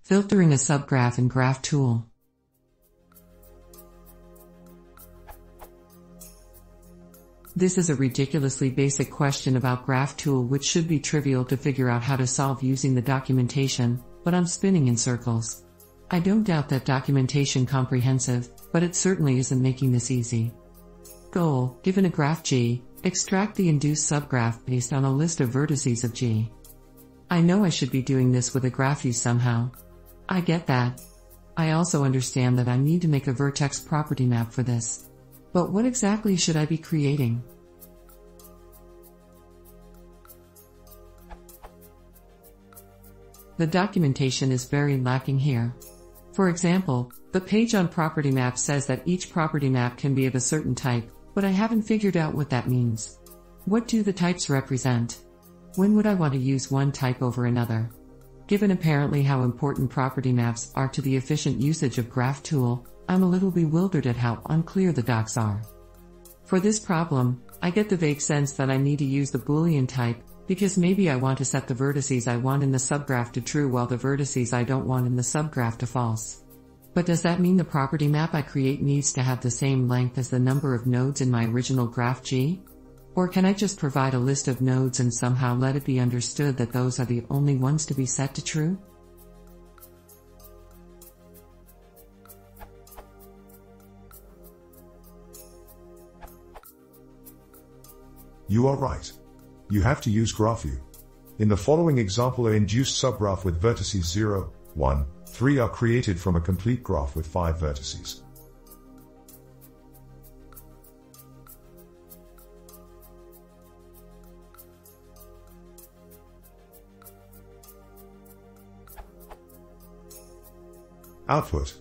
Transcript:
Filtering a subgraph in graphtool. This is a ridiculously basic question about graphtool which should be trivial to figure out how to solve using the documentation, but I'm spinning in circles. I don't doubt that documentation comprehensive, but it certainly isn't making this easy. Goal: given a graph G, extract the induced subgraph based on a list of vertices of G. I know I should be doing this with a graph U somehow. I get that. I also understand that I need to make a vertex property map for this. But what exactly should I be creating? The documentation is very lacking here. For example, the page on property map says that each property map can be of a certain type, but I haven't figured out what that means. What do the types represent? When would I want to use one type over another? Given apparently how important property maps are to the efficient usage of graphtool, I'm a little bewildered at how unclear the docs are. For this problem, I get the vague sense that I need to use the Boolean type, because maybe I want to set the vertices I want in the subgraph to true while the vertices I don't want in the subgraph to false. But does that mean the property map I create needs to have the same length as the number of nodes in my original graph G? Or can I just provide a list of nodes and somehow let it be understood that those are the only ones to be set to true? You are right. You have to use graphview. In the following example, an induced subgraph with vertices 0, 1, 3 are created from a complete graph with 5 vertices. Output: